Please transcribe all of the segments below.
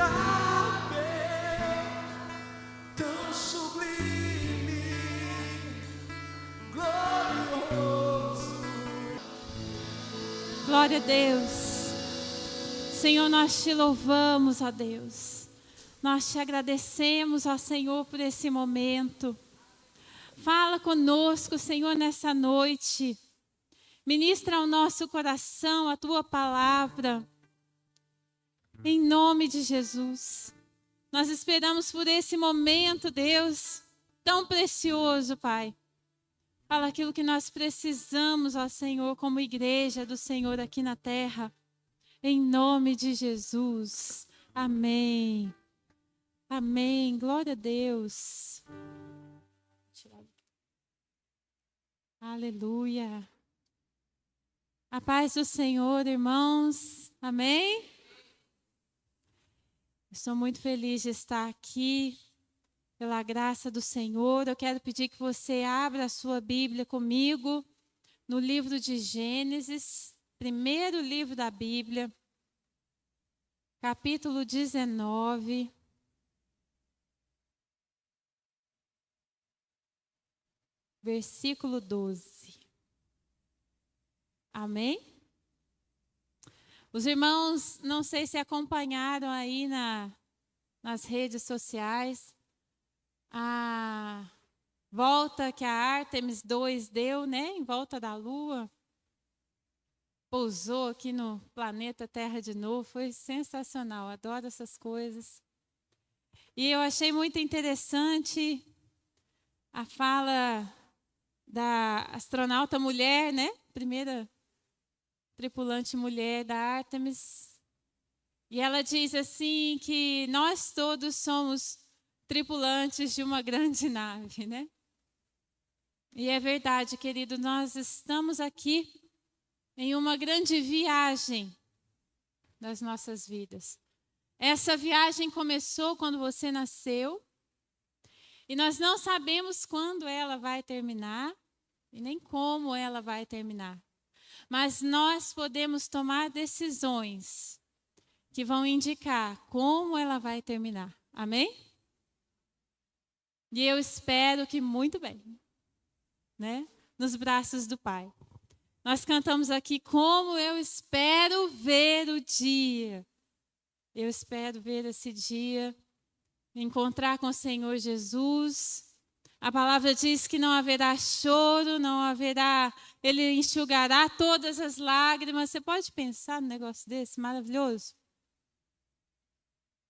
Yahvé, tão sublime, glorioso. Glória a Deus. Senhor, nós te louvamos, ó Deus. Nós te agradecemos, ó Senhor, por esse momento. Fala conosco, Senhor, nessa noite. Ministra ao nosso coração a tua palavra. Em nome de Jesus. Nós esperamos por esse momento, Deus, tão precioso, Pai. Fala aquilo que nós precisamos, ó Senhor, como igreja do Senhor aqui na terra. Em nome de Jesus. Amém. Amém. Glória a Deus. Aleluia. A paz do Senhor, irmãos. Amém? Estou muito feliz de estar aqui, pela graça do Senhor. Eu quero pedir que você abra a sua Bíblia comigo no livro de Gênesis, primeiro livro da Bíblia, capítulo 19. Versículo 12. Amém? Os irmãos, não sei se acompanharam aí nas redes sociais a volta que a Artemis 2 deu, né? Em volta da Lua. Pousou aqui no planeta Terra de novo. Foi sensacional. Adoro essas coisas. E eu achei muito interessante a fala da astronauta mulher, né? Primeira tripulante mulher da Artemis. E ela diz assim que nós todos somos tripulantes de uma grande nave, né? E é verdade, querido, nós estamos aqui em uma grande viagem das nossas vidas. Essa viagem começou quando você nasceu e nós não sabemos quando ela vai terminar e nem como ela vai terminar. Mas nós podemos tomar decisões que vão indicar como ela vai terminar. Amém? E eu espero que muito bem, né? Nos braços do Pai. Nós cantamos aqui como eu espero ver o dia. Eu espero ver esse dia, encontrar com o Senhor Jesus. A palavra diz que não haverá choro, não haverá, Ele enxugará todas as lágrimas. Você pode pensar num negócio desse maravilhoso?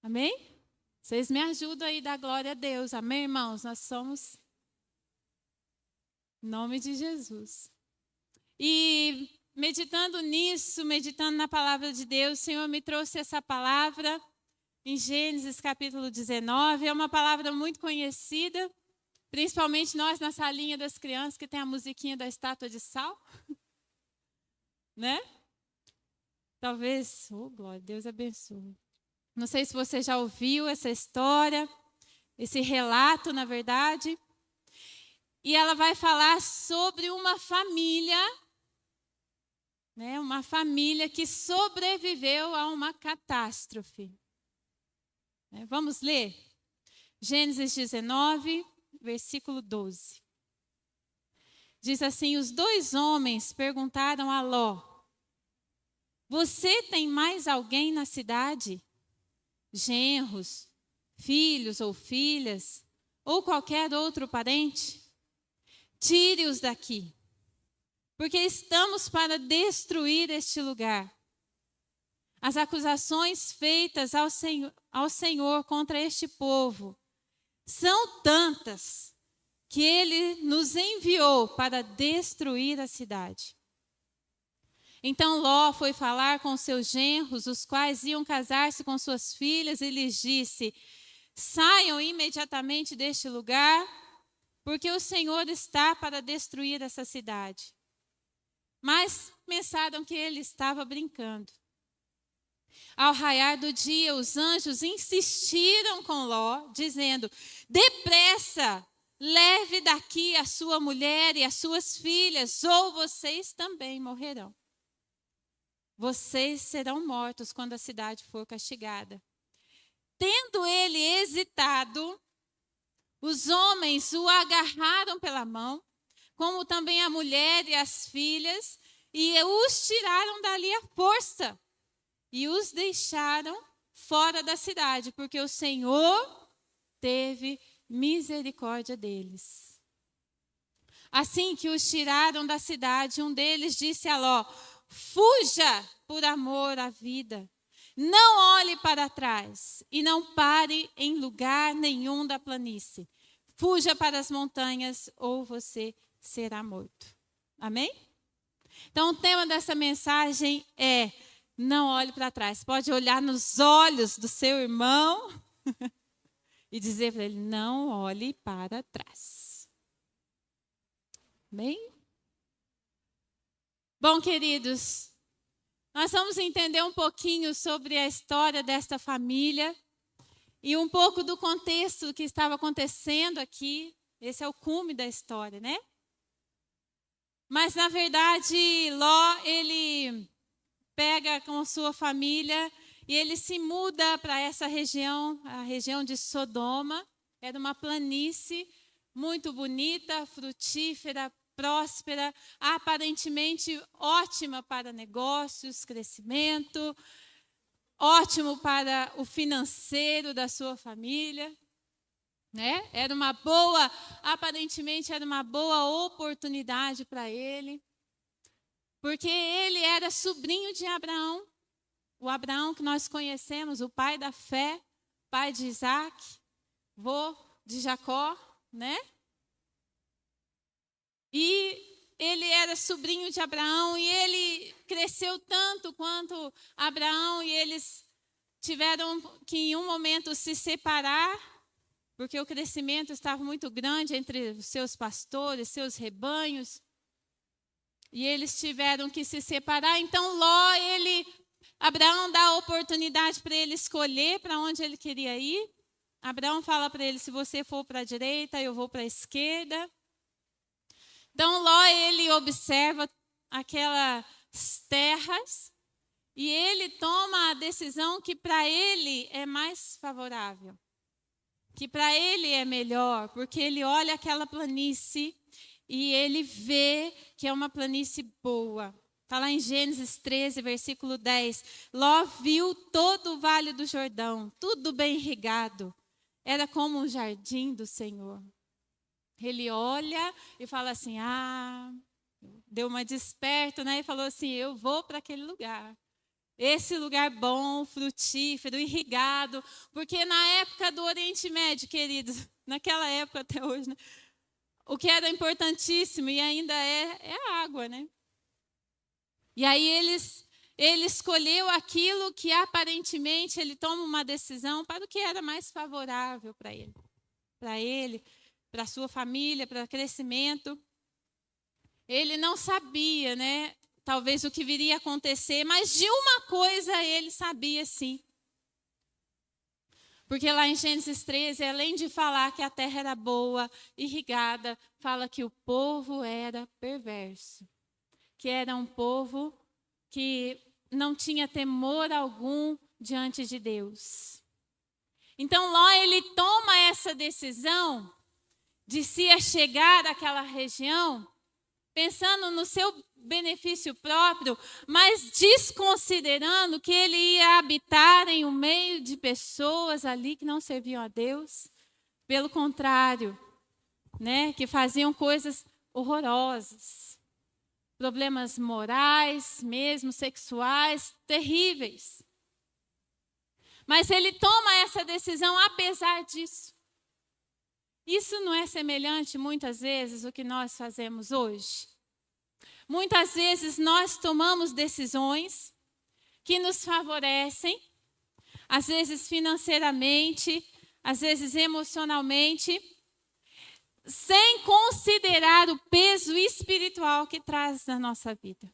Amém? Vocês me ajudam aí, da glória a Deus. Amém, irmãos? Nós somos em nome de Jesus. E meditando nisso, meditando na palavra de Deus, o Senhor me trouxe essa palavra em Gênesis capítulo 19. É uma palavra muito conhecida, principalmente nós na salinha das crianças, que tem a musiquinha da estátua de sal. Né? Talvez, oh glória, Deus abençoe. Não sei se você já ouviu essa história, esse relato, na verdade. E ela vai falar sobre uma família, né? Uma família que sobreviveu a uma catástrofe. Vamos ler? Gênesis 19, versículo 12. Diz assim: os dois homens perguntaram a Ló: você tem mais alguém na cidade? Genros, filhos ou filhas, ou qualquer outro parente? Tire-os daqui, porque estamos para destruir este lugar. As acusações feitas ao Senhor contra este povo são tantas que Ele nos enviou para destruir a cidade. Então Ló foi falar com seus genros, os quais iam casar-se com suas filhas, e lhes disse: saiam imediatamente deste lugar, porque o Senhor está para destruir essa cidade. Mas pensaram que ele estava brincando. Ao raiar do dia, os anjos insistiram com Ló, dizendo: depressa, leve daqui a sua mulher e as suas filhas, ou vocês também morrerão. Vocês serão mortos quando a cidade for castigada. Tendo ele hesitado, os homens o agarraram pela mão, como também a mulher e as filhas, e os tiraram dali à força, e os deixaram fora da cidade, porque o Senhor teve misericórdia deles. Assim que os tiraram da cidade, um deles disse a Ló: fuja por amor à vida. Não olhe para trás e não pare em lugar nenhum da planície. Fuja para as montanhas ou você será morto. Amém? Então, o tema dessa mensagem é: não olhe para trás. Pode olhar nos olhos do seu irmão e dizer para ele: não olhe para trás. Amém? Bom, queridos, nós vamos entender um pouquinho sobre a história desta família e um pouco do contexto que estava acontecendo aqui. Esse é o cume da história, né? Mas, na verdade, Ló, ele pega com sua família e ele se muda para essa região, a região de Sodoma. Era uma planície muito bonita, frutífera, próspera, aparentemente ótima para negócios, crescimento, ótimo para o financeiro da sua família, né? Aparentemente era uma boa oportunidade para ele, porque ele era sobrinho de Abraão, o Abraão que nós conhecemos, o pai da fé, pai de Isaac, vô de Jacó, né? E ele era sobrinho de Abraão e ele cresceu tanto quanto Abraão, e eles tiveram que em um momento se separar, porque o crescimento estava muito grande entre os seus pastores, seus rebanhos, e eles tiveram que se separar. Então Abraão dá a oportunidade para ele escolher para onde ele queria ir. Abraão fala para ele: se você for para a direita, eu vou para a esquerda. Então, Ló, ele observa aquelas terras e ele toma a decisão que para ele é mais favorável, que para ele é melhor, porque ele olha aquela planície e ele vê que é uma planície boa. Está lá em Gênesis 13, versículo 10. Ló viu todo o vale do Jordão, tudo bem irrigado. Era como um jardim do Senhor. Ele olha e fala assim: deu uma desperta, né? E falou assim: eu vou para aquele lugar. Esse lugar bom, frutífero, irrigado. Porque na época do Oriente Médio, queridos, naquela época até hoje, né? O que era importantíssimo e ainda é a água, né? E aí ele escolheu aquilo que aparentemente ele toma uma decisão para o que era mais favorável para ele. Para a sua família, para o crescimento. Ele não sabia, né, talvez o que viria a acontecer, mas de uma coisa ele sabia sim. Porque lá em Gênesis 13, além de falar que a terra era boa, irrigada, fala que o povo era perverso. Que era um povo que não tinha temor algum diante de Deus. Então Ló, ele toma essa decisão de se achegar àquela região, pensando no seu benefício próprio, mas desconsiderando que ele ia habitar em um meio de pessoas ali que não serviam a Deus. Pelo contrário, né, que faziam coisas horrorosas, problemas morais, mesmo sexuais, terríveis. Mas ele toma essa decisão apesar disso. Isso não é semelhante, muitas vezes, ao que nós fazemos hoje? Muitas vezes nós tomamos decisões que nos favorecem, às vezes financeiramente, às vezes emocionalmente, sem considerar o peso espiritual que traz na nossa vida.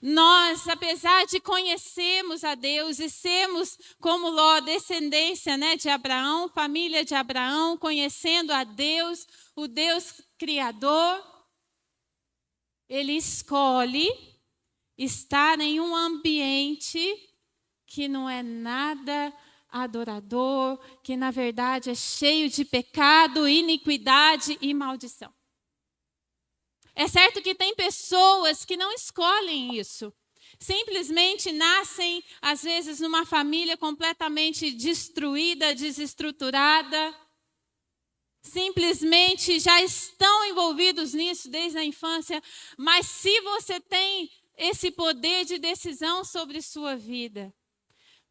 Nós, apesar de conhecermos a Deus e sermos como Ló, descendência, né, de Abraão, família de Abraão, conhecendo a Deus, o Deus Criador, ele escolhe estar em um ambiente que não é nada adorador, que na verdade é cheio de pecado, iniquidade e maldição. É certo que tem pessoas que não escolhem isso. Simplesmente nascem, às vezes, numa família completamente destruída, desestruturada. Simplesmente já estão envolvidos nisso desde a infância. Mas se você tem esse poder de decisão sobre sua vida,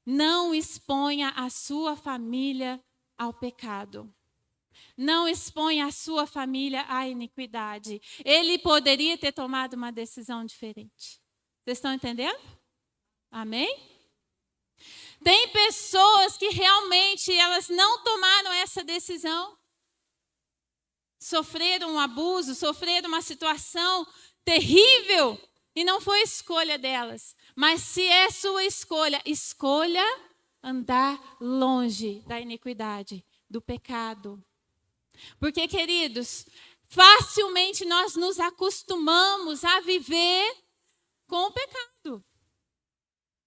não exponha a sua família ao pecado. Não exponha a sua família à iniquidade. Ele poderia ter tomado uma decisão diferente. Vocês estão entendendo? Amém? Tem pessoas que realmente elas não tomaram essa decisão. Sofreram um abuso, sofreram uma situação terrível e não foi escolha delas. Mas se é sua escolha, escolha andar longe da iniquidade, do pecado. Porque, queridos, facilmente nós nos acostumamos a viver com o pecado.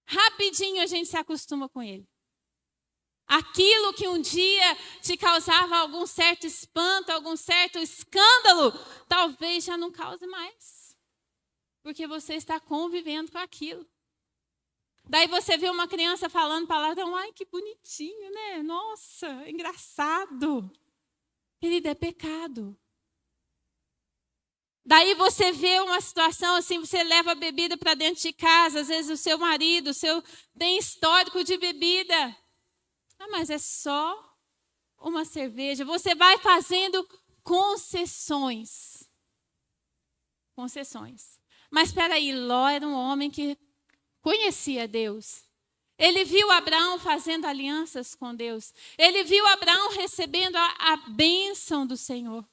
Rapidinho a gente se acostuma com ele. Aquilo que um dia te causava algum certo espanto, algum certo escândalo, talvez já não cause mais. Porque você está convivendo com aquilo. Daí você vê uma criança falando palavrão, ai que bonitinho, né? Nossa, engraçado. Querido, é pecado. Daí você vê uma situação assim, você leva a bebida para dentro de casa, às vezes o seu marido, tem histórico de bebida. Ah, mas é só uma cerveja. Você vai fazendo concessões. Concessões. Mas espera aí, Ló era um homem que conhecia Deus. Ele viu Abraão fazendo alianças com Deus. Ele viu Abraão recebendo a bênção do Senhor.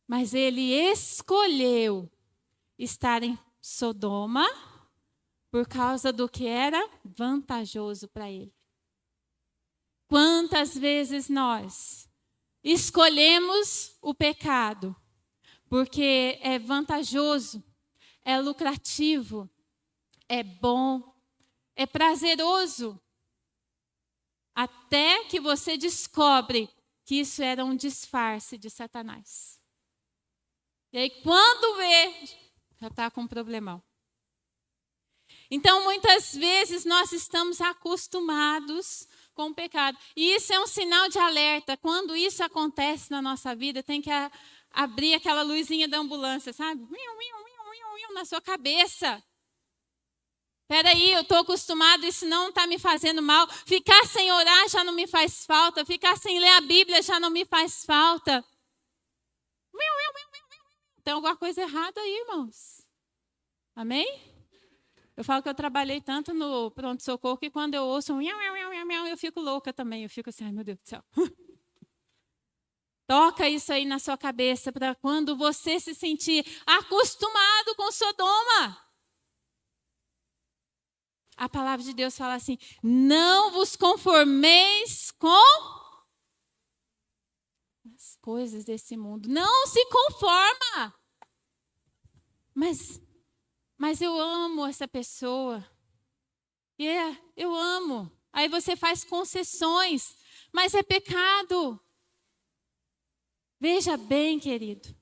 Mas ele escolheu estar em Sodoma por causa do que era vantajoso para ele. Quantas vezes nós escolhemos o pecado porque é vantajoso, é lucrativo, é bom, é prazeroso, até que você descobre que isso era um disfarce de Satanás. E aí, quando vê, já está com um problemão. Então, muitas vezes, nós estamos acostumados com o pecado. E isso é um sinal de alerta. Quando isso acontece na nossa vida, tem que abrir aquela luzinha da ambulância, sabe? Na sua cabeça. Espera aí, eu estou acostumado, isso não está me fazendo mal. Ficar sem orar já não me faz falta. Ficar sem ler a Bíblia já não me faz falta. Tem alguma coisa errada aí, irmãos. Amém? Eu falo que eu trabalhei tanto no pronto-socorro que quando eu ouço um eu fico louca também. Eu fico assim, ai meu Deus do céu. Toca isso aí na sua cabeça para quando você se sentir acostumado com Sodoma. A palavra de Deus fala assim, não vos conformeis com as coisas desse mundo. Não se conforma. Mas eu amo essa pessoa. Eu amo. Aí você faz concessões, mas é pecado. Veja bem, querido.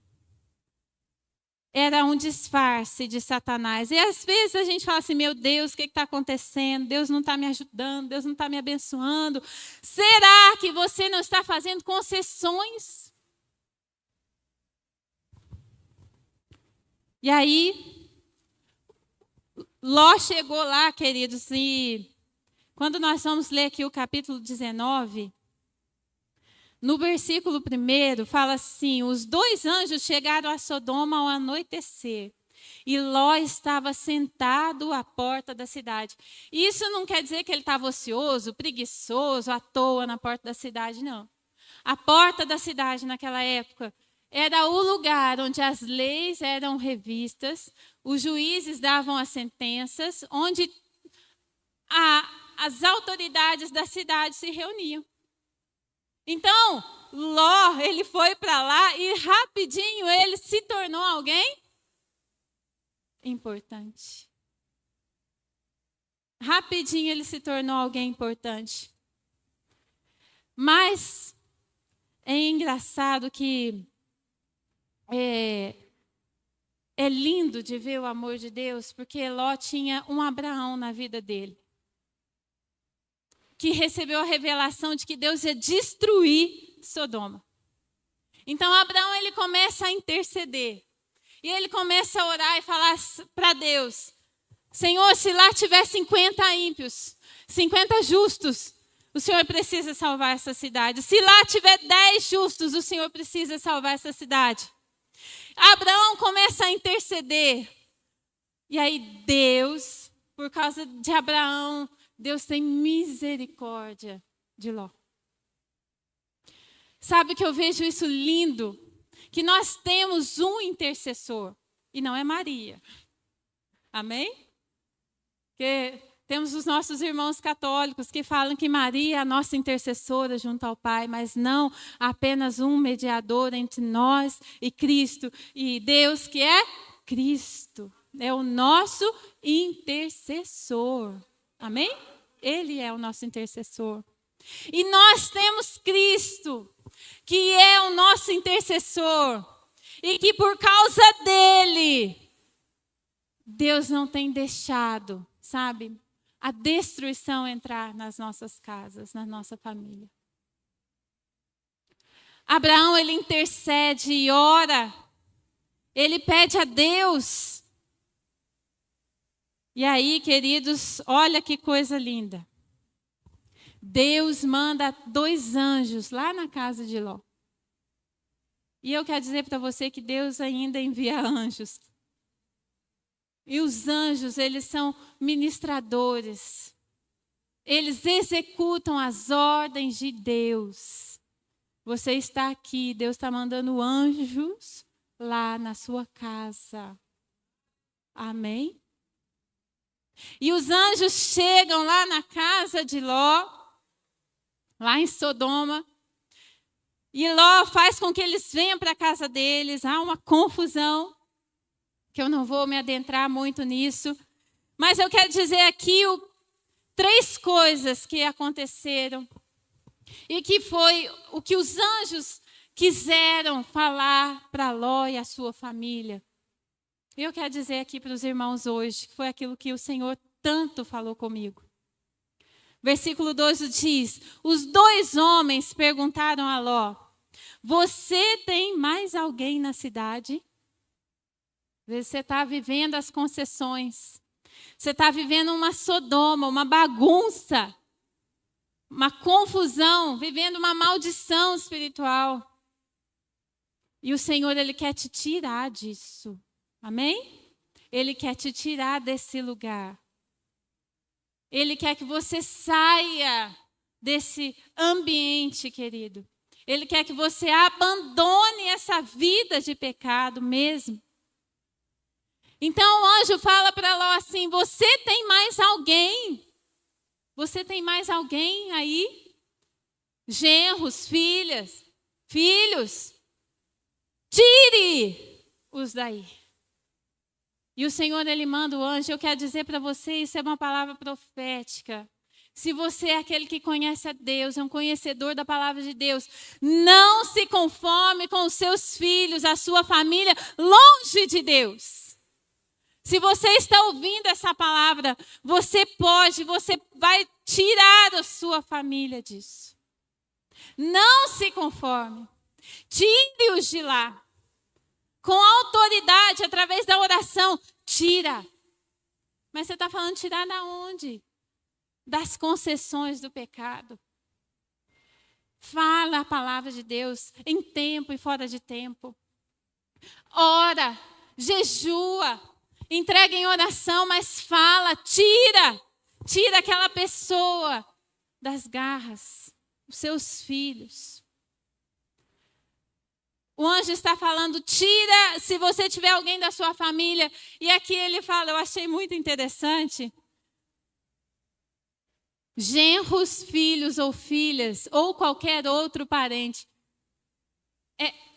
Era um disfarce de Satanás. E às vezes a gente fala assim, meu Deus, o que está acontecendo? Deus não está me ajudando, Deus não está me abençoando. Será que você não está fazendo concessões? E aí, Ló chegou lá, queridos, e quando nós vamos ler aqui o capítulo 19, no versículo 1, fala assim, os 2 anjos chegaram a Sodoma ao anoitecer, e Ló estava sentado à porta da cidade. Isso não quer dizer que ele estava ocioso, preguiçoso, à toa na porta da cidade, não. A porta da cidade naquela época era o lugar onde as leis eram revistas, os juízes davam as sentenças, onde as autoridades da cidade se reuniam. Então, Ló, ele foi para lá e rapidinho ele se tornou alguém importante. Rapidinho ele se tornou alguém importante. Mas é engraçado que é lindo de ver o amor de Deus, porque Ló tinha um Abraão na vida dele, que recebeu a revelação de que Deus ia destruir Sodoma. Então Abraão ele começa a interceder. E ele começa a orar e falar para Deus: Senhor, se lá tiver 50 ímpios, 50 justos, o Senhor precisa salvar essa cidade. Se lá tiver 10 justos, o Senhor precisa salvar essa cidade. Abraão começa a interceder. E aí Deus, por causa de Abraão, Deus tem misericórdia de Ló. Sabe que eu vejo isso lindo? Que nós temos um intercessor, e não é Maria. Amém? Porque temos os nossos irmãos católicos que falam que Maria é a nossa intercessora junto ao Pai, mas não apenas um mediador entre nós e Cristo. E Deus que é Cristo, é o nosso intercessor. Amém? Ele é o nosso intercessor. E nós temos Cristo, que é o nosso intercessor. E que por causa dele, Deus não tem deixado, sabe, a destruição entrar nas nossas casas, na nossa família. Abraão, ele intercede e ora. Ele pede a Deus. E aí, queridos, olha que coisa linda. Deus manda 2 anjos lá na casa de Ló. E eu quero dizer para você que Deus ainda envia anjos. E os anjos, eles são ministradores. Eles executam as ordens de Deus. Você está aqui, Deus está mandando anjos lá na sua casa. Amém? E os anjos chegam lá na casa de Ló, lá em Sodoma, e Ló faz com que eles venham para a casa deles. Há uma confusão, que eu não vou me adentrar muito nisso, mas eu quero dizer aqui 3 coisas que aconteceram, e que foi o que os anjos quiseram falar para Ló e a sua família. E eu quero dizer aqui para os irmãos hoje, que foi aquilo que o Senhor tanto falou comigo. Versículo 12 diz: os 2 homens perguntaram a Ló: você tem mais alguém na cidade? Você está vivendo as concessões. Você está vivendo uma Sodoma, uma bagunça, uma confusão, vivendo uma maldição espiritual. E o Senhor, Ele quer te tirar disso. Amém? Ele quer te tirar desse lugar. Ele quer que você saia desse ambiente, querido. Ele quer que você abandone essa vida de pecado mesmo. Então o anjo fala para Ló assim: você tem mais alguém? Você tem mais alguém aí? Genros, filhos, tire-os daí. E o Senhor, Ele manda o anjo. Eu quero dizer para você, isso é uma palavra profética. Se você é aquele que conhece a Deus, é um conhecedor da palavra de Deus, não se conforme com os seus filhos, a sua família, longe de Deus. Se você está ouvindo essa palavra, você vai tirar a sua família disso. Não se conforme. Tire-os de lá. Com autoridade, através da oração, tira. Mas você está falando tirar da onde? Das concessões do pecado. Fala a palavra de Deus em tempo e fora de tempo. Ora, jejua, entrega em oração, mas fala, tira aquela pessoa das garras, os seus filhos. O anjo está falando, tira se você tiver alguém da sua família. E aqui ele fala, eu achei muito interessante. Genros, filhos ou filhas, ou qualquer outro parente.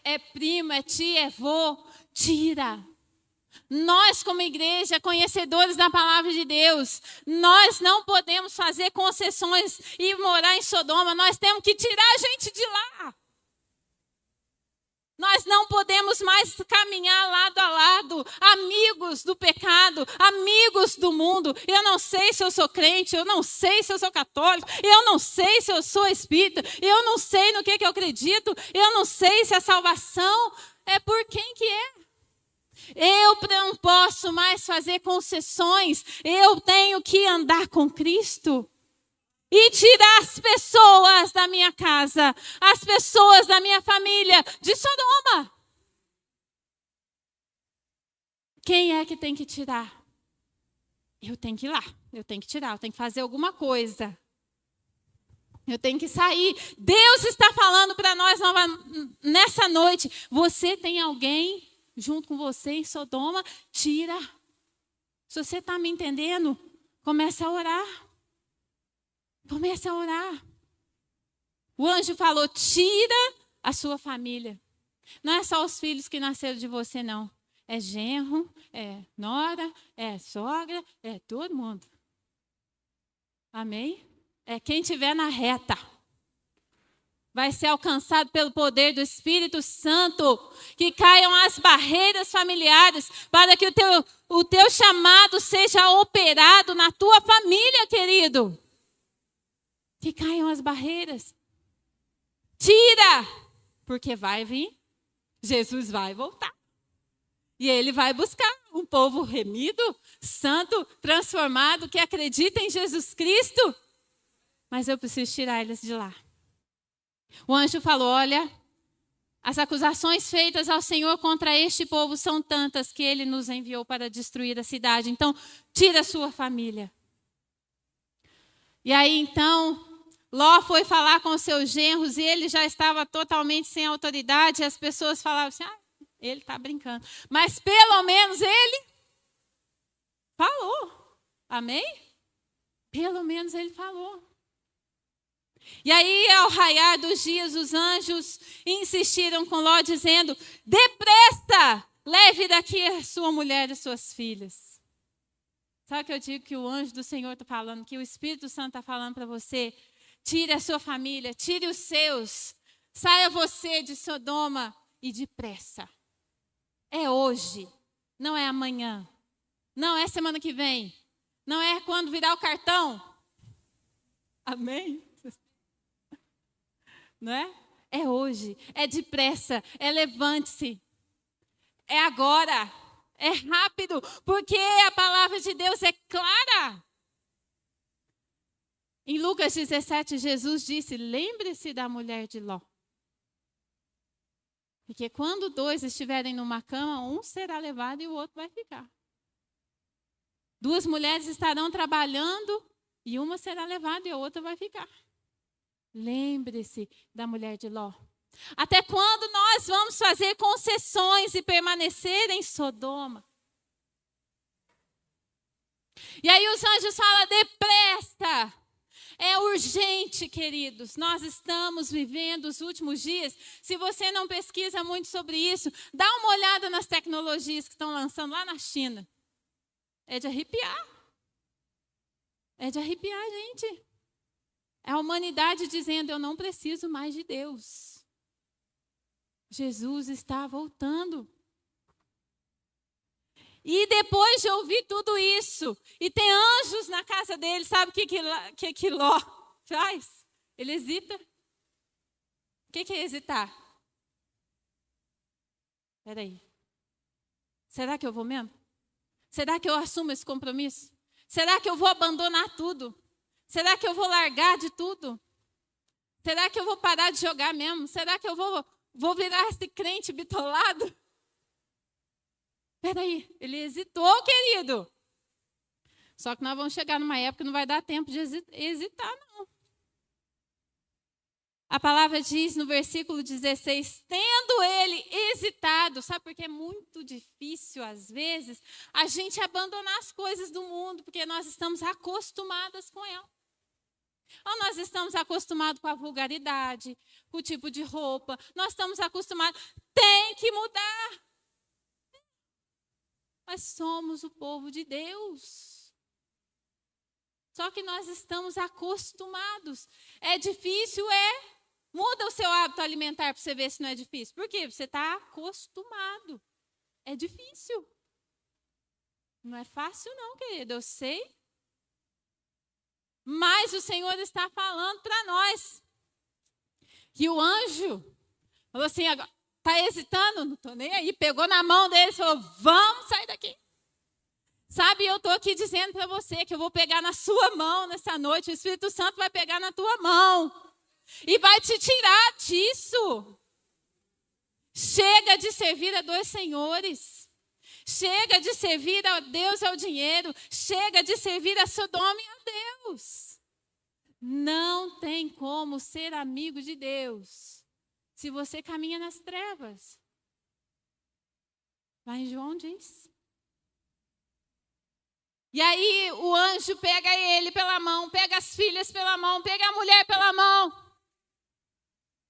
É primo, é tia, é vô, tira. Nós, como igreja, conhecedores da palavra de Deus, nós não podemos fazer concessões e morar em Sodoma. Nós temos que tirar a gente de lá. Nós não podemos mais caminhar lado a lado, amigos do pecado, amigos do mundo. Eu não sei se eu sou crente, eu não sei se eu sou católico, eu não sei se eu sou espírita, eu não sei no que eu acredito, eu não sei se a salvação é por quem que é. Eu não posso mais fazer concessões, eu tenho que andar com Cristo. E tirar as pessoas da minha casa, as pessoas da minha família de Sodoma. Quem é que tem que tirar? Eu tenho que ir lá, eu tenho que tirar, eu tenho que fazer alguma coisa. Eu tenho que sair. Deus está falando para nós nessa noite. Você tem alguém junto com você em Sodoma? Tira. Se você está me entendendo, comece a orar. Comece a orar. O anjo falou, tira a sua família. Não é só os filhos que nasceram de você, não. É genro, é nora, é sogra, é todo mundo. Amém? É quem estiver na reta. Vai ser alcançado pelo poder do Espírito Santo. Que caiam as barreiras familiares para que o teu chamado seja operado na tua família, querido. Que caiam as barreiras. Tira! Porque vai vir. Jesus vai voltar. E ele vai buscar um povo remido, santo, transformado, que acredita em Jesus Cristo. Mas eu preciso tirar eles de lá. O anjo falou, olha, as acusações feitas ao Senhor contra este povo são tantas que ele nos enviou para destruir a cidade. Então, tira a sua família. E aí, então, Ló foi falar com os seus genros e ele já estava totalmente sem autoridade. E as pessoas falavam assim, ele está brincando. Mas pelo menos ele falou. Amém? Pelo menos ele falou. E aí, ao raiar dos dias, os anjos insistiram com Ló, dizendo, depressa, leve daqui a sua mulher e suas filhas. Sabe o que eu digo que o anjo do Senhor está falando, que o Espírito Santo está falando para você? Tire a sua família, tire os seus. Saia você de Sodoma e depressa. É hoje, não é amanhã. Não é semana que vem. Não é quando virar o cartão. Amém? Não é? É hoje, é depressa, é levante-se. É agora, é rápido, porque a palavra de Deus é clara. Em Lucas 17, Jesus disse, lembre-se da mulher de Ló. Porque quando dois estiverem numa cama, um será levado e o outro vai ficar. Duas mulheres estarão trabalhando e uma será levada e a outra vai ficar. Lembre-se da mulher de Ló. Até quando nós vamos fazer concessões e permanecer em Sodoma? E aí os anjos falam, depressa. É urgente, queridos. Nós estamos vivendo os últimos dias. Se você não pesquisa muito sobre isso, dá uma olhada nas tecnologias que estão lançando lá na China. É de arrepiar. É de arrepiar, gente. É a humanidade dizendo, eu não preciso mais de Deus. Jesus está voltando. E depois de ouvir tudo isso, e tem anjos na casa dele, sabe o que Ló faz? Ele hesita. O que é hesitar? Espera aí. Será que eu vou mesmo? Será que eu assumo esse compromisso? Será que eu vou abandonar tudo? Será que eu vou largar de tudo? Será que eu vou parar de jogar mesmo? Será que eu vou virar esse crente bitolado? Peraí, ele hesitou, querido. Só que nós vamos chegar numa época que não vai dar tempo de hesitar, não. A palavra diz no versículo 16, tendo ele hesitado, sabe por que é muito difícil, às vezes, a gente abandonar as coisas do mundo, porque nós estamos acostumadas com ela. Ou nós estamos acostumados com a vulgaridade, com o tipo de roupa, nós estamos acostumados, tem que mudar. mas somos o povo de Deus. Só que nós estamos acostumados. É difícil, é. Muda o seu hábito alimentar para você ver se não é difícil. Por quê? Você está acostumado. É difícil. Não é fácil não, querido, eu sei. Mas o Senhor está falando para nós que o anjo falou assim, está hesitando? Não estou nem aí. Pegou na mão dele e falou, vamos sair daqui. Sabe, eu estou aqui dizendo para você que eu vou pegar na sua mão nessa noite. O Espírito Santo vai pegar na tua mão e vai te tirar disso. Chega de servir a dois senhores. Chega de servir a Deus e ao dinheiro. Chega de servir a Sodoma e a Deus. Não tem como ser amigo de Deus se você caminha nas trevas. Lá em João diz. E aí o anjo pega ele pela mão, pega as filhas pela mão, pega a mulher pela mão.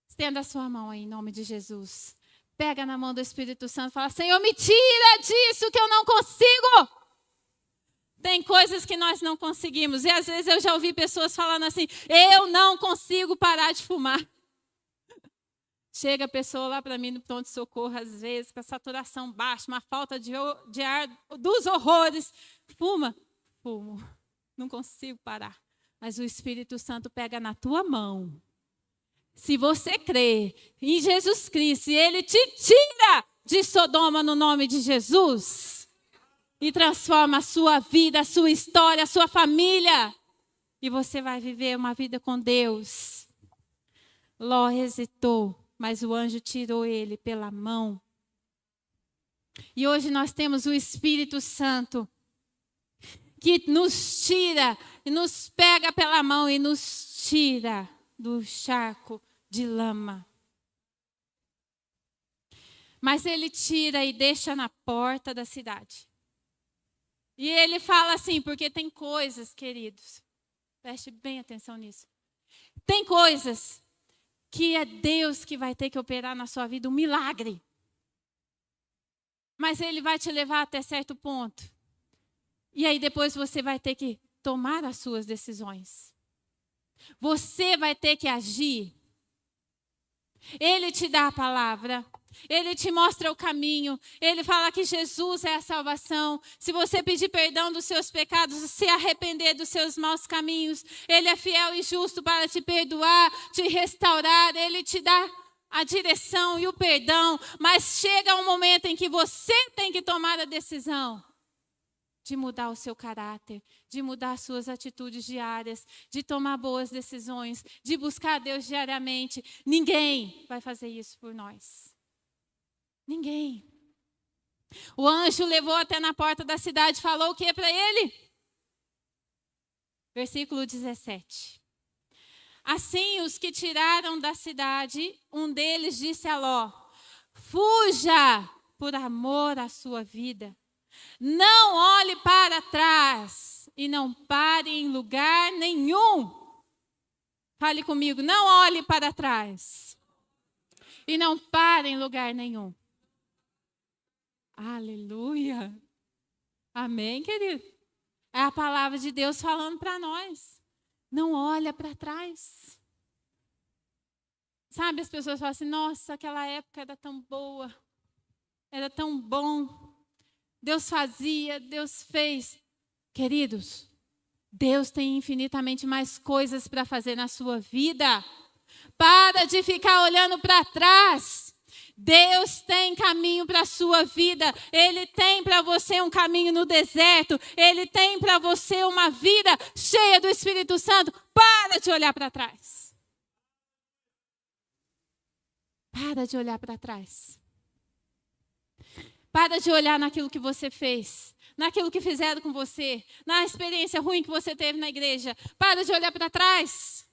Estenda a sua mão aí em nome de Jesus. Pega na mão do Espírito Santo e fala, Senhor, me tira disso que eu não consigo. Tem coisas que nós não conseguimos. E às vezes eu já ouvi pessoas falando assim, eu não consigo parar de fumar. Chega a pessoa lá para mim no pronto-socorro, às vezes, com a saturação baixa, uma falta de ar dos horrores. Fuma? Fumo. Não consigo parar. Mas o Espírito Santo pega na tua mão. Se você crê em Jesus Cristo e Ele te tira de Sodoma no nome de Jesus e transforma a sua vida, a sua história, a sua família, e você vai viver uma vida com Deus. Ló hesitou, mas o anjo tirou ele pela mão. E hoje nós temos o Espírito Santo que nos tira e nos pega pela mão e nos tira do charco de lama. Mas ele tira e deixa na porta da cidade. E ele fala assim, porque tem coisas, queridos, preste bem atenção nisso. Tem coisas que é Deus que vai ter que operar na sua vida um milagre. Mas ele vai te levar até certo ponto. E aí depois você vai ter que tomar as suas decisões. Você vai ter que agir. Ele te dá a palavra. Ele te mostra o caminho. Ele fala que Jesus é a salvação. Se você pedir perdão dos seus pecados, se arrepender dos seus maus caminhos, Ele é fiel e justo para te perdoar, te restaurar. Ele te dá a direção e o perdão. Mas chega um momento em que você tem que tomar a decisão de mudar o seu caráter, de mudar as suas atitudes diárias, de tomar boas decisões, de buscar a Deus diariamente. Ninguém vai fazer isso por nós. Ninguém. O anjo levou até na porta da cidade, falou o que para ele? Versículo 17. Assim, os que tiraram da cidade, um deles disse a Ló, fuja por amor à sua vida. Não olhe para trás e não pare em lugar nenhum. Fale comigo, não olhe para trás e não pare em lugar nenhum. Aleluia. Amém, querido? É a palavra de Deus falando para nós. Não olha para trás. Sabe, as pessoas falam assim, nossa, aquela época era tão boa, era tão bom. Deus fazia, Deus fez. Queridos, Deus tem infinitamente mais coisas para fazer na sua vida. Para de ficar olhando para trás. Deus tem caminho para a sua vida. Ele tem para você um caminho no deserto. Ele tem para você uma vida cheia do Espírito Santo. Para de olhar para trás. Para de olhar para trás. Para de olhar naquilo que você fez, naquilo que fizeram com você, na experiência ruim que você teve na igreja. Para de olhar para trás.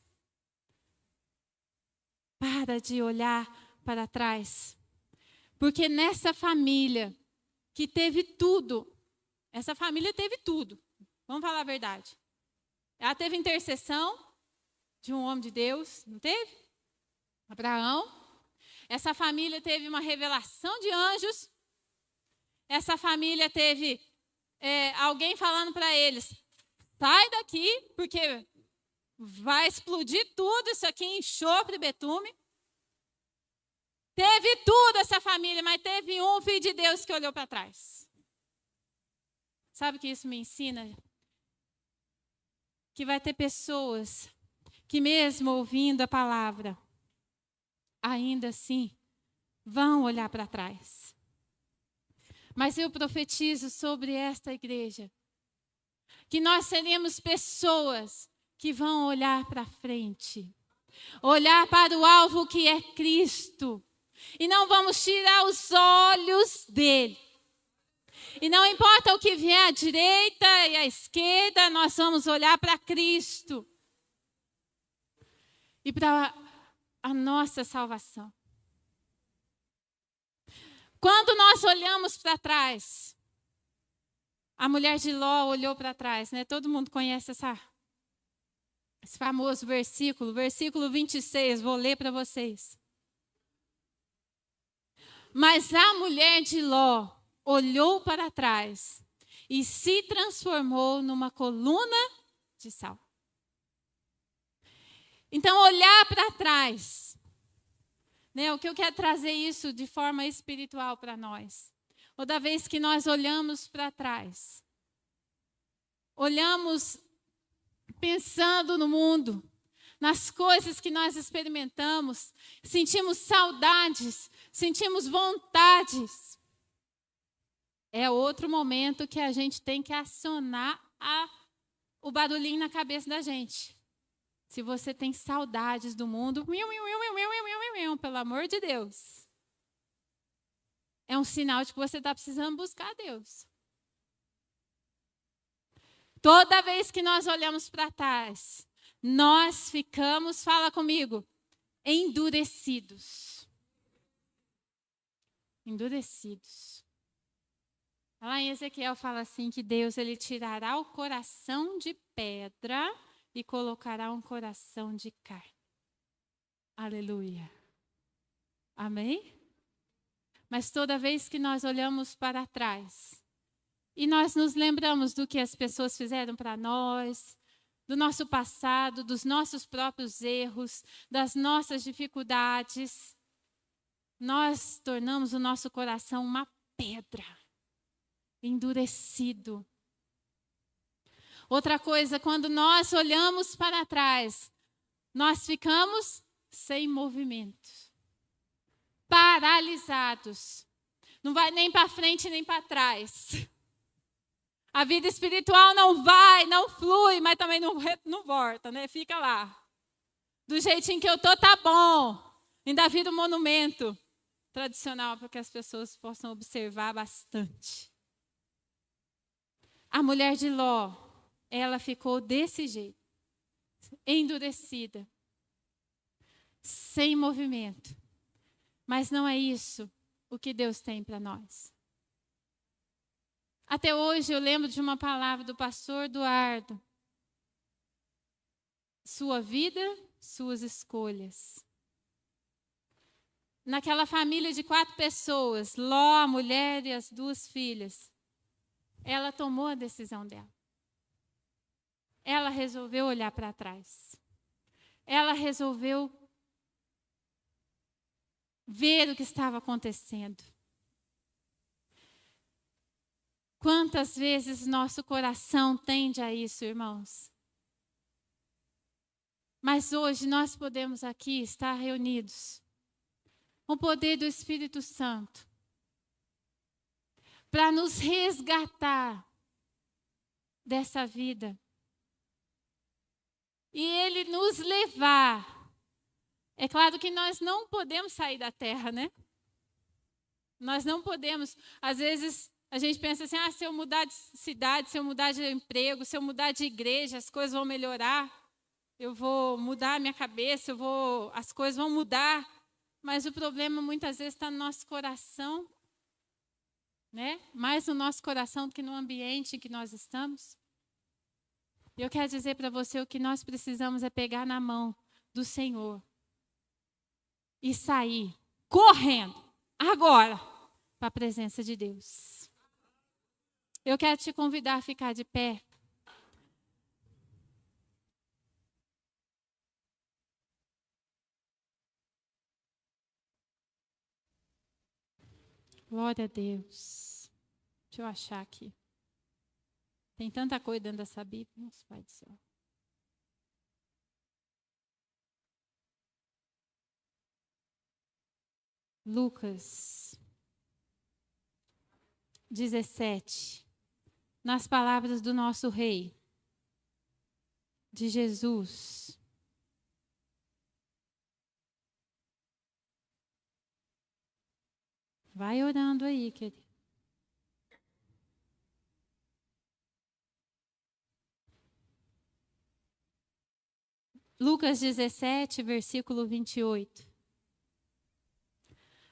Para de olhar para trás. Porque nessa família que teve tudo, essa família teve tudo. Vamos falar a verdade. Ela teve intercessão de um homem de Deus, não teve? Abraão. Essa família teve uma revelação de anjos. essa família teve alguém falando para eles: sai daqui, porque vai explodir tudo isso aqui, enxofre e betume. Teve tudo essa família, mas teve um filho de Deus que olhou para trás. Sabe o que isso me ensina? Que vai ter pessoas que mesmo ouvindo a palavra, ainda assim, vão olhar para trás. Mas eu profetizo sobre esta igreja que nós seremos pessoas que vão olhar para frente, olhar para o alvo que é Cristo, e não vamos tirar os olhos dele. E não importa o que vier à direita e à esquerda, nós vamos olhar para Cristo e para a nossa salvação. Quando nós olhamos para trás, a mulher de Ló olhou para trás, né? Todo mundo conhece esse famoso versículo 26, vou ler para vocês. Mas a mulher de Ló olhou para trás e se transformou numa coluna de sal. Então, olhar para trás, né? O que eu quero trazer isso de forma espiritual para nós. Toda vez que nós olhamos para trás, olhamos pensando no mundo, nas coisas que nós experimentamos, sentimos saudades, sentimos vontades. É outro momento que a gente tem que acionar o barulhinho na cabeça da gente. Se você tem saudades do mundo, pelo amor de Deus, é um sinal de que você está precisando buscar Deus. Toda vez que nós olhamos para trás, nós ficamos, fala comigo, endurecidos. Endurecidos. Lá em Ezequiel fala assim que Deus ele tirará o coração de pedra e colocará um coração de carne. Aleluia. Amém? Mas toda vez que nós olhamos para trás e nós nos lembramos do que as pessoas fizeram para nós, do nosso passado, dos nossos próprios erros, das nossas dificuldades, nós tornamos o nosso coração uma pedra, endurecido. Outra coisa, quando nós olhamos para trás, nós ficamos sem movimento, paralisados. Não vai nem para frente nem para trás. A vida espiritual não vai, não flui, mas também não volta, né? Fica lá. Do jeitinho que eu tô, tá bom. Ainda vira um monumento tradicional para que as pessoas possam observar bastante. A mulher de Ló, ela ficou desse jeito, endurecida, sem movimento. Mas não é isso o que Deus tem para nós. Até hoje eu lembro de uma palavra do pastor Eduardo. Sua vida, suas escolhas. Naquela família de 4 pessoas, Ló, a mulher e as 2 filhas, ela tomou a decisão dela. Ela resolveu olhar para trás. Ela resolveu ver o que estava acontecendo. Quantas vezes nosso coração tende a isso, irmãos? Mas hoje nós podemos aqui estar reunidos com o poder do Espírito Santo para nos resgatar dessa vida e Ele nos levar. É claro que nós não podemos sair da terra, né? Nós não podemos. Às vezes a gente pensa assim, se eu mudar de cidade, se eu mudar de emprego, se eu mudar de igreja, as coisas vão melhorar. Eu vou mudar a minha cabeça, as coisas vão mudar. Mas o problema muitas vezes está no nosso coração, né? Mais no nosso coração do que no ambiente em que nós estamos. E eu quero dizer para você, o que nós precisamos é pegar na mão do Senhor e sair correndo, agora, para a presença de Deus. Eu quero te convidar a ficar de pé. Glória a Deus. Deixa eu achar aqui. Tem tanta coisa dentro dessa Bíblia. Nossa, Pai do céu. Lucas 17. Nas palavras do nosso Rei, de Jesus. Vai orando aí, querido. Lucas 17, versículo 28.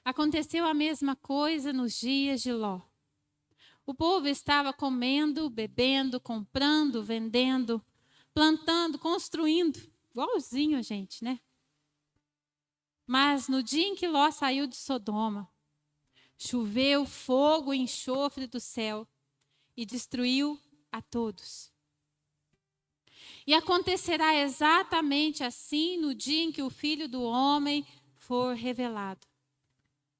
Aconteceu a mesma coisa nos dias de Ló. O povo estava comendo, bebendo, comprando, vendendo, plantando, construindo. Igualzinho a gente, né? Mas no dia em que Ló saiu de Sodoma, choveu fogo e enxofre do céu e destruiu a todos. E acontecerá exatamente assim no dia em que o Filho do Homem for revelado.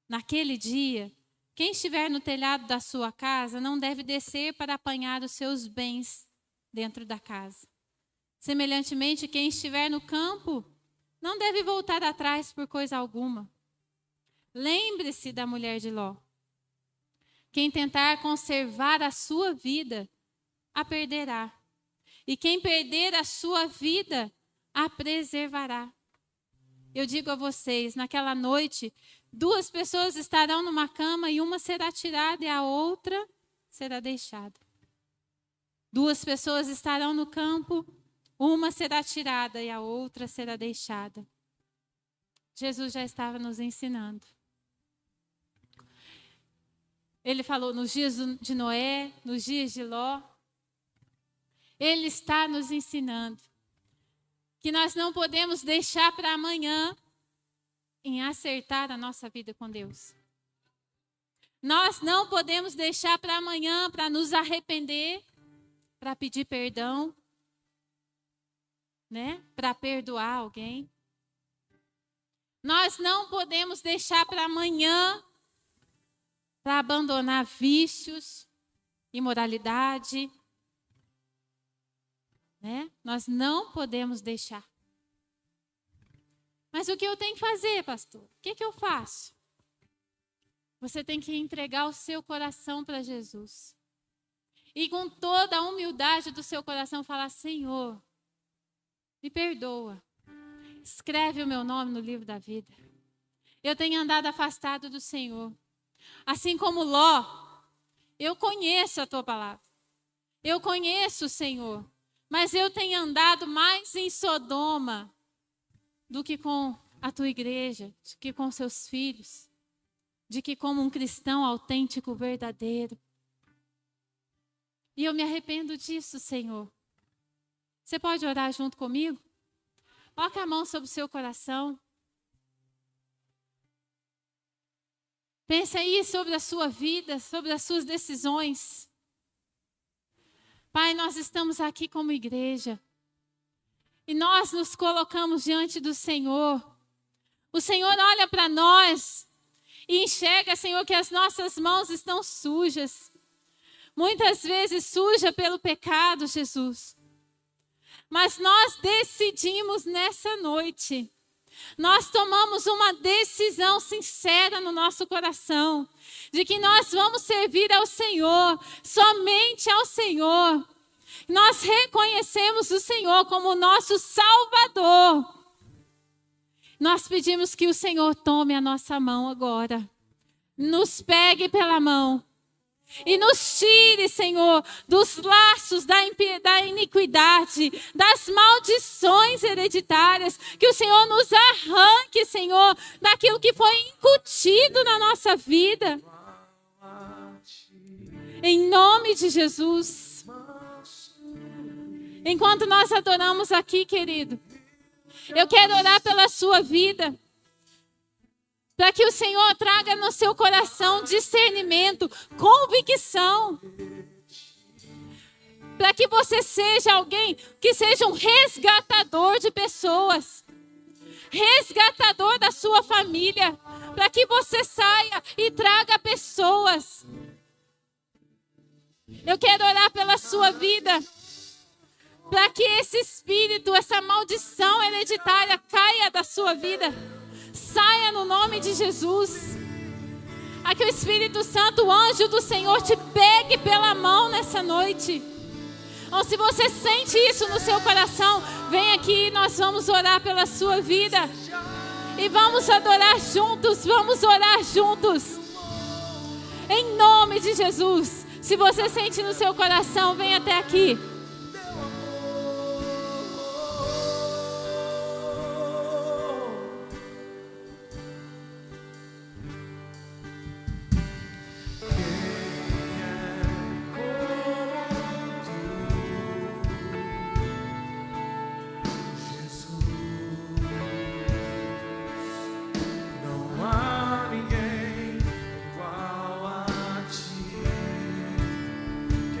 Naquele dia, quem estiver no telhado da sua casa não deve descer para apanhar os seus bens dentro da casa. Semelhantemente, quem estiver no campo não deve voltar atrás por coisa alguma. Lembre-se da mulher de Ló. Quem tentar conservar a sua vida, a perderá. E quem perder a sua vida, a preservará. Eu digo a vocês, naquela noite, 2 pessoas estarão numa cama e uma será tirada e a outra será deixada. 2 pessoas estarão no campo, uma será tirada e a outra será deixada. Jesus já estava nos ensinando. Ele falou nos dias de Noé, nos dias de Ló. Ele está nos ensinando que nós não podemos deixar para amanhã em acertar a nossa vida com Deus. Nós não podemos deixar para amanhã para nos arrepender, para pedir perdão, né? Para perdoar alguém. Nós não podemos deixar para amanhã para abandonar vícios, imoralidade, né? Nós não podemos deixar. Mas o que eu tenho que fazer, pastor? O que eu faço? Você tem que entregar o seu coração para Jesus. E com toda a humildade do seu coração falar: Senhor, me perdoa. Escreve o meu nome no livro da vida. Eu tenho andado afastado do Senhor. Assim como Ló, eu conheço a tua palavra. Eu conheço o Senhor. Mas eu tenho andado mais em Sodoma do que com a tua igreja, do que com seus filhos, de que como um cristão autêntico, verdadeiro. E eu me arrependo disso, Senhor. Você pode orar junto comigo? Coloque a mão sobre o seu coração. Pense aí sobre a sua vida, sobre as suas decisões. Pai, nós estamos aqui como igreja. E nós nos colocamos diante do Senhor. O Senhor olha para nós e enxerga, Senhor, que as nossas mãos estão sujas. Muitas vezes suja pelo pecado, Jesus. Mas nós decidimos nessa noite. Nós tomamos uma decisão sincera no nosso coração, de que nós vamos servir ao Senhor, somente ao Senhor. Nós reconhecemos o Senhor como nosso Salvador. Nós pedimos que o Senhor tome a nossa mão agora, nos pegue pela mão e nos tire, Senhor, dos laços da iniquidade, das maldições hereditárias, que o Senhor nos arranque, Senhor, daquilo que foi incutido na nossa vida. Em nome de Jesus. Enquanto nós adoramos aqui, querido, eu quero orar pela sua vida. Para que o Senhor traga no seu coração discernimento, convicção. para que você seja alguém que seja um resgatador de pessoas, resgatador da sua família, para que você saia e traga pessoas. Eu quero orar pela sua vida, para que esse espírito, essa maldição hereditária caia da sua vida, saia no nome de Jesus. A que o Espírito Santo, o anjo do Senhor, te pegue pela mão nessa noite. Ou se você sente isso no seu coração, vem aqui e nós vamos orar pela sua vida. E vamos adorar juntos, vamos orar juntos. Em nome de Jesus. Se você sente no seu coração, vem até aqui.